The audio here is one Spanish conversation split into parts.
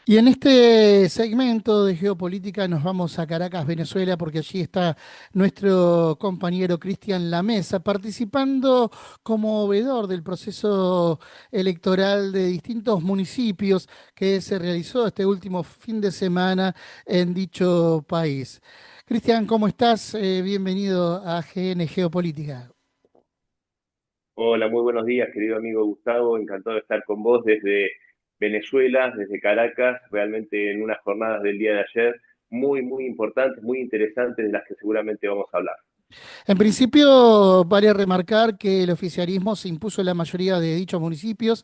Y en este segmento de geopolítica nos vamos a Caracas, Venezuela, porque allí está nuestro compañero Cristian Lamesa, participando como veedor del proceso electoral de distintos municipios que se realizó este último fin de semana en dicho país. Cristian, ¿cómo estás? Bienvenido a GN Geopolítica. Hola, muy buenos días, querido amigo Gustavo. Encantado de estar con vos desde Venezuela, desde Caracas, realmente en unas jornadas del día de ayer muy importantes, muy interesantes, de las que seguramente vamos a hablar. En principio, vale remarcar que el oficialismo se impuso en la mayoría de dichos municipios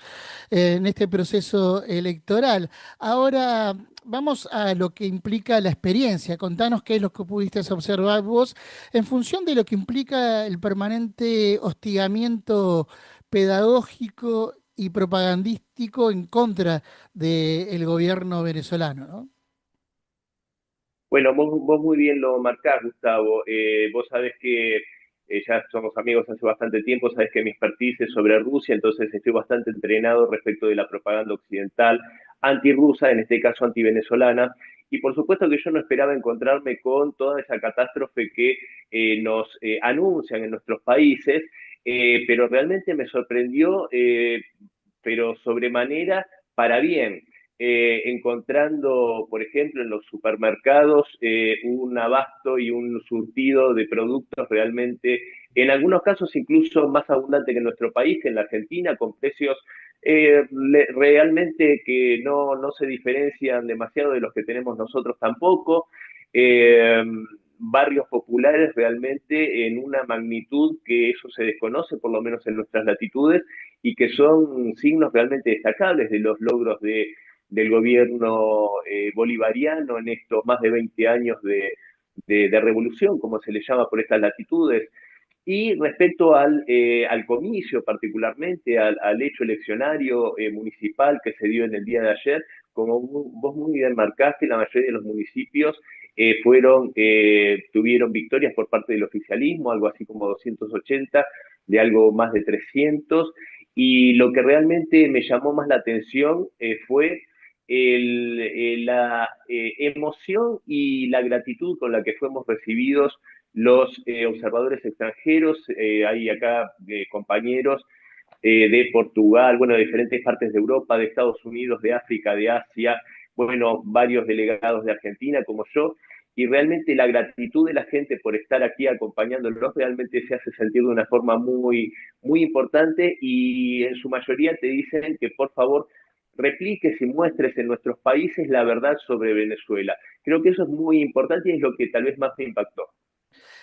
en este proceso electoral. Ahora, vamos a lo que implica la experiencia. Contanos qué es lo que pudiste observar vos en función de lo que implica el permanente hostigamiento pedagógico y propagandístico en contra del gobierno venezolano, ¿no? Bueno, vos muy bien lo marcás, Gustavo. Vos sabés que ya somos amigos hace bastante tiempo, sabés que mi expertise es sobre Rusia, entonces estoy bastante entrenado respecto de la propaganda occidental antirrusa, en este caso antivenezolana, y por supuesto que yo no esperaba encontrarme con toda esa catástrofe que nos anuncian en nuestros países, pero realmente me sorprendió, pero sobremanera para bien, encontrando, por ejemplo, en los supermercados un abasto y un surtido de productos realmente, en algunos casos incluso más abundante que en nuestro país, que en la Argentina, con precios realmente que no se diferencian demasiado de los que tenemos nosotros tampoco. Eh, Barrios populares realmente en una magnitud que eso se desconoce, por lo menos en nuestras latitudes, y que son signos realmente destacables de los logros del gobierno bolivariano en estos más de 20 años de revolución, como se le llama por estas latitudes. Y respecto al comicio, particularmente al hecho eleccionario municipal que se dio en el día de ayer, como vos muy bien marcaste, la mayoría de los municipios tuvieron victorias por parte del oficialismo, algo así como 280, de algo más de 300. Y lo que realmente me llamó más la atención fue la emoción y la gratitud con la que fuimos recibidos los observadores extranjeros. Hay acá compañeros de Portugal, bueno, de diferentes partes de Europa, de Estados Unidos, de África, de Asia, bueno, varios delegados de Argentina como yo, y realmente la gratitud de la gente por estar aquí acompañándolos realmente se hace sentir de una forma muy importante, y en su mayoría te dicen que por favor repliques y muestres en nuestros países la verdad sobre Venezuela. Creo que eso es muy importante y es lo que tal vez más me impactó.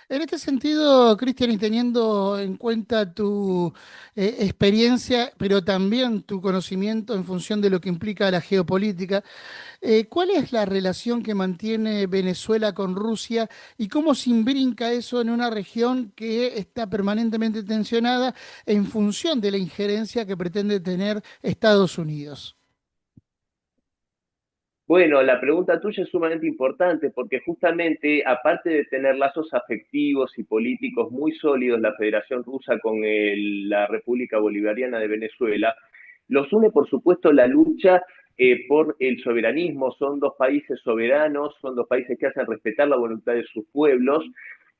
En este sentido, Cristian, y teniendo en cuenta tu experiencia, pero también tu conocimiento en función de lo que implica la geopolítica, ¿cuál es la relación que mantiene Venezuela con Rusia y cómo se imbrinca eso en una región que está permanentemente tensionada en función de la injerencia que pretende tener Estados Unidos? Bueno, la pregunta tuya es sumamente importante porque justamente, aparte de tener lazos afectivos y políticos muy sólidos, la Federación Rusa con la República Bolivariana de Venezuela, los une, por supuesto, la lucha por el soberanismo. Son dos países soberanos, son dos países que hacen respetar la voluntad de sus pueblos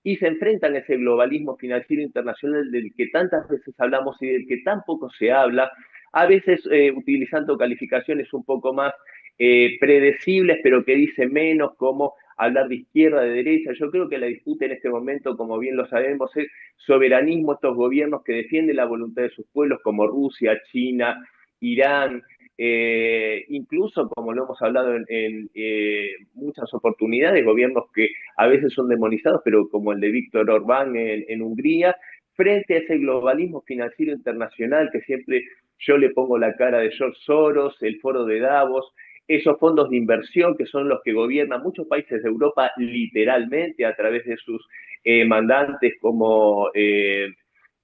y se enfrentan a ese globalismo financiero internacional del que tantas veces hablamos y del que tan poco se habla, a veces utilizando calificaciones un poco más predecibles, pero que dice menos, como hablar de izquierda, de derecha. Yo creo que la disputa en este momento, como bien lo sabemos, es soberanismo, estos gobiernos que defienden la voluntad de sus pueblos, como Rusia, China, Irán, incluso como lo hemos hablado en muchas oportunidades, gobiernos que a veces son demonizados, pero como el de Víctor Orbán en Hungría, frente a ese globalismo financiero internacional que siempre yo le pongo la cara de George Soros, el foro de Davos, esos fondos de inversión que son los que gobiernan muchos países de Europa literalmente a través de sus mandantes como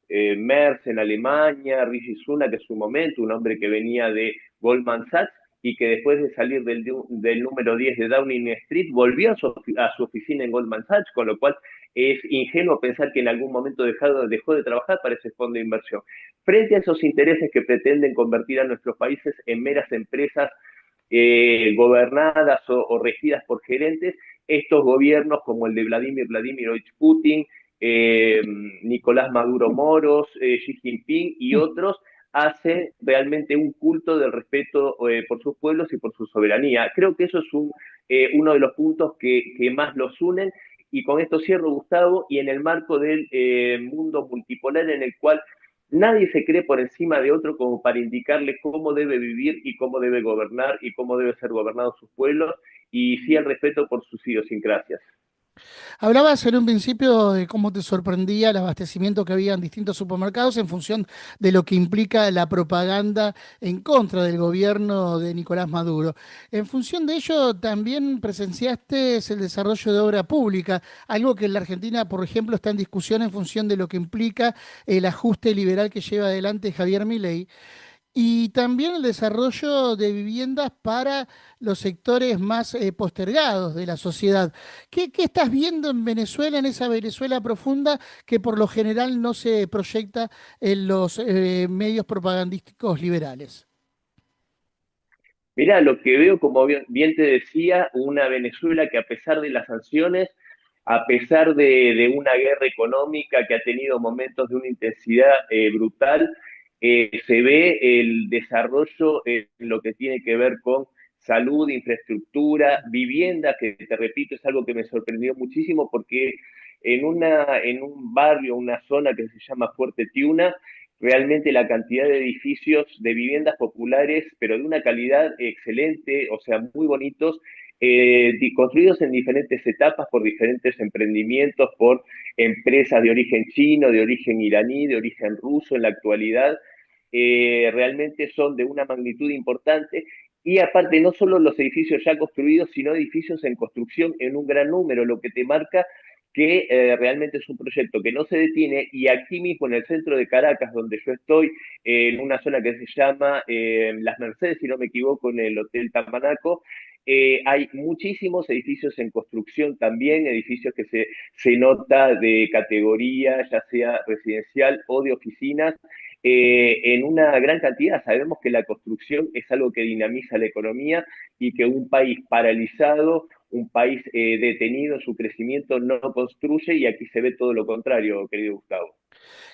Merz en Alemania, Rishi Sunak en su momento, un hombre que venía de Goldman Sachs y que después de salir del número 10 de Downing Street volvió a su oficina en Goldman Sachs, con lo cual es ingenuo pensar que en algún momento dejó de trabajar para ese fondo de inversión. Frente a esos intereses que pretenden convertir a nuestros países en meras empresas gobernadas o regidas por gerentes, estos gobiernos como el de Vladimir Vladimirovich Putin, Nicolás Maduro Moros, Xi Jinping y otros, hacen realmente un culto del respeto por sus pueblos y por su soberanía. Creo que eso es uno de los puntos que más los unen. Y con esto cierro, Gustavo, y en el marco del mundo multipolar en el cual nadie se cree por encima de otro como para indicarle cómo debe vivir y cómo debe gobernar y cómo debe ser gobernados sus pueblos, y sí el respeto por sus idiosincrasias. Hablabas en un principio de cómo te sorprendía el abastecimiento que había en distintos supermercados en función de lo que implica la propaganda en contra del gobierno de Nicolás Maduro. En función de ello, también presenciaste el desarrollo de obra pública, algo que en la Argentina, por ejemplo, está en discusión en función de lo que implica el ajuste liberal que lleva adelante Javier Milei. Y también el desarrollo de viviendas para los sectores más postergados de la sociedad. ¿Qué estás viendo en Venezuela, en esa Venezuela profunda que por lo general no se proyecta en los medios propagandísticos liberales? Mirá, lo que veo, como bien te decía, una Venezuela que a pesar de las sanciones, a pesar de una guerra económica que ha tenido momentos de una intensidad brutal, se ve el desarrollo en lo que tiene que ver con salud, infraestructura, vivienda, que te repito, es algo que me sorprendió muchísimo porque en un barrio, una zona que se llama Fuerte Tiuna, realmente la cantidad de edificios, de viviendas populares, pero de una calidad excelente, o sea, muy bonitos, construidos en diferentes etapas por diferentes emprendimientos, por empresas de origen chino, de origen iraní, de origen ruso en la actualidad. Realmente son de una magnitud importante. Y aparte, no solo los edificios ya construidos, sino edificios en construcción en un gran número, lo que te marca que realmente es un proyecto que no se detiene. Y aquí mismo en el centro de Caracas, donde yo estoy, en una zona que se llama Las Mercedes, si no me equivoco, en el Hotel Tamanaco, hay muchísimos edificios en construcción también, edificios que se nota de categoría, ya sea residencial o de oficinas, en una gran cantidad. Sabemos que la construcción es algo que dinamiza la economía y que un país paralizado, un país detenido en su crecimiento no construye, y aquí se ve todo lo contrario, querido Gustavo.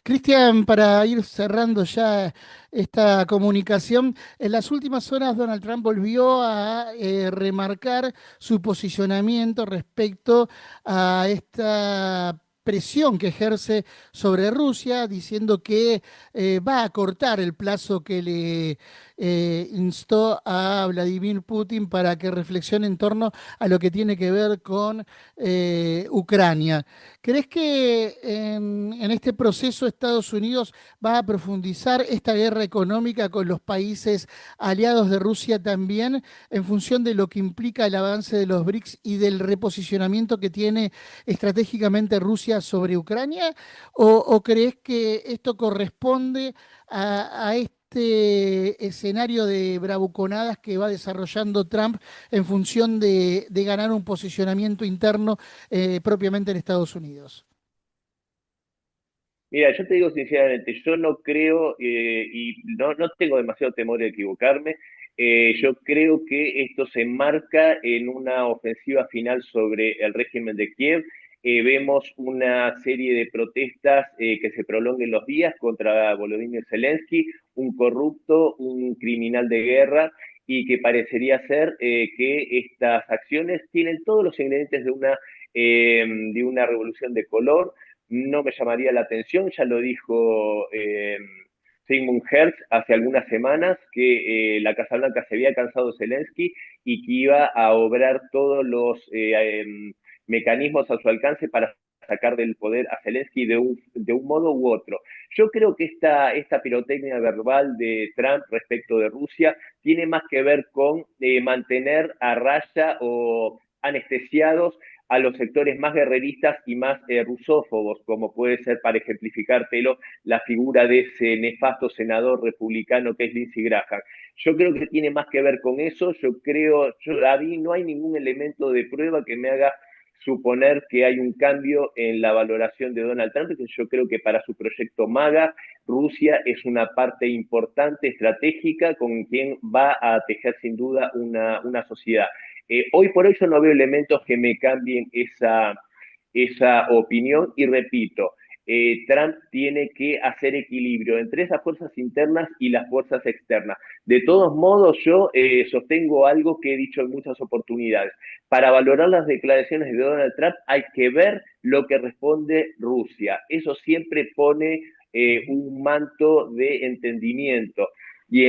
Cristian, para ir cerrando ya esta comunicación, en las últimas horas Donald Trump volvió a remarcar su posicionamiento respecto a esta presión que ejerce sobre Rusia, diciendo que va a cortar el plazo que le instó a Vladimir Putin para que reflexione en torno a lo que tiene que ver con Ucrania. ¿Crees que en este proceso Estados Unidos va a profundizar esta guerra económica con los países aliados de Rusia también en función de lo que implica el avance de los BRICS y del reposicionamiento que tiene estratégicamente Rusia sobre Ucrania? ¿O crees que esto corresponde a este escenario de bravuconadas que va desarrollando Trump en función de ganar un posicionamiento interno propiamente en Estados Unidos? Mira, yo te digo sinceramente, yo no creo y no tengo demasiado temor de equivocarme. Yo creo que esto se enmarca en una ofensiva final sobre el régimen de Kiev. Vemos una serie de protestas que se prolonguen los días contra Volodymyr Zelensky, un corrupto, un criminal de guerra, y que parecería ser que estas acciones tienen todos los ingredientes de una revolución de color. No me llamaría la atención, ya lo dijo Sigmund Herz hace algunas semanas, que la Casa Blanca se había cansado de Zelensky y que iba a obrar todos los mecanismos a su alcance para sacar del poder a Zelensky de un modo u otro. Yo creo que esta pirotecnia verbal de Trump respecto de Rusia tiene más que ver con mantener a raya o anestesiados a los sectores más guerreristas y más rusófobos, como puede ser, para ejemplificártelo, la figura de ese nefasto senador republicano que es Lindsey Graham. Yo creo que tiene más que ver con eso. David, no hay ningún elemento de prueba que me haga suponer que hay un cambio en la valoración de Donald Trump, que yo creo que para su proyecto MAGA Rusia es una parte importante, estratégica, con quien va a tejer sin duda una sociedad. Hoy por hoy yo no veo elementos que me cambien esa opinión y repito, Trump tiene que hacer equilibrio entre esas fuerzas internas y las fuerzas externas. De todos modos, yo sostengo algo que he dicho en muchas oportunidades. Para valorar las declaraciones de Donald Trump hay que ver lo que responde Rusia. Eso siempre pone un manto de entendimiento. Y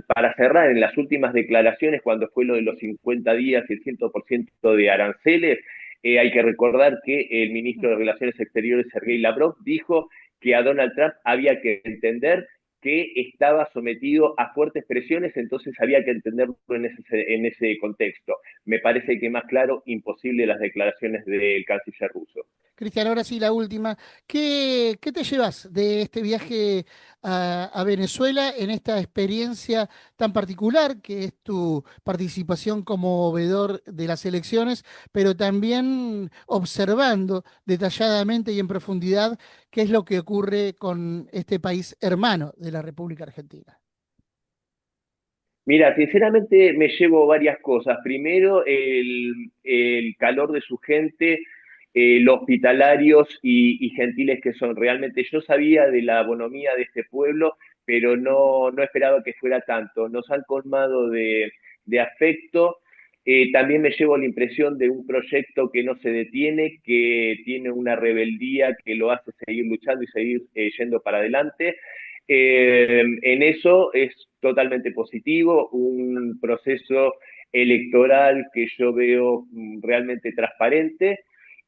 para cerrar, en las últimas declaraciones, cuando fue lo de los 50 días y el 100% de aranceles, hay que recordar que el ministro de Relaciones Exteriores, Sergei Lavrov, dijo que a Donald Trump había que entender que estaba sometido a fuertes presiones, entonces había que entenderlo en ese contexto. Me parece que más claro, imposible las declaraciones del canciller ruso. Cristian, ahora sí, la última. ¿Qué te llevas de este viaje a Venezuela en esta experiencia tan particular que es tu participación como veedor de las elecciones, pero también observando detalladamente y en profundidad qué es lo que ocurre con este país hermano de la República Argentina? Mira, sinceramente me llevo varias cosas. Primero, el calor de su gente, lo hospitalarios y gentiles que son. Realmente yo sabía de la bonomía de este pueblo, pero no esperaba que fuera tanto. Nos han colmado de afecto. También me llevo la impresión de un proyecto que no se detiene, que tiene una rebeldía que lo hace seguir luchando y seguir yendo para adelante. En eso es totalmente positivo, un proceso electoral que yo veo realmente transparente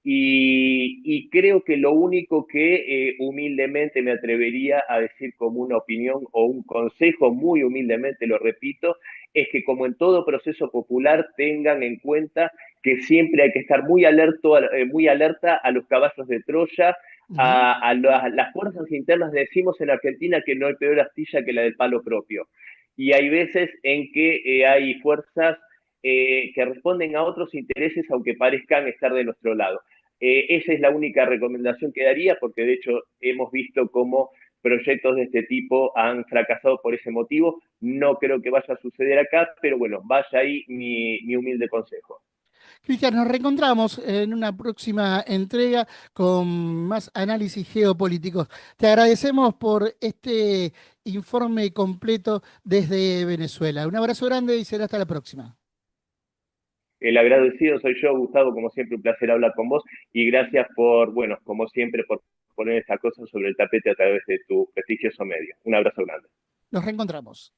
y creo que lo único que humildemente me atrevería a decir como una opinión o un consejo, muy humildemente lo repito, es que como en todo proceso popular tengan en cuenta que siempre hay que estar muy alerta a los caballos de Troya, Ujú. las fuerzas internas. Decimos en Argentina que no hay peor astilla que la del palo propio. Y hay veces en que hay fuerzas que responden a otros intereses aunque parezcan estar de nuestro lado. Esa es la única recomendación que daría, porque de hecho hemos visto cómo proyectos de este tipo han fracasado por ese motivo. No creo que vaya a suceder acá, pero bueno, vaya ahí mi humilde consejo. Cristian, nos reencontramos en una próxima entrega con más análisis geopolíticos. Te agradecemos por este informe completo desde Venezuela. Un abrazo grande y será hasta la próxima. El agradecido soy yo, Gustavo, como siempre un placer hablar con vos y gracias por, bueno, como siempre, por poner esta cosa sobre el tapete a través de tu prestigioso medio. Un abrazo grande. Nos reencontramos.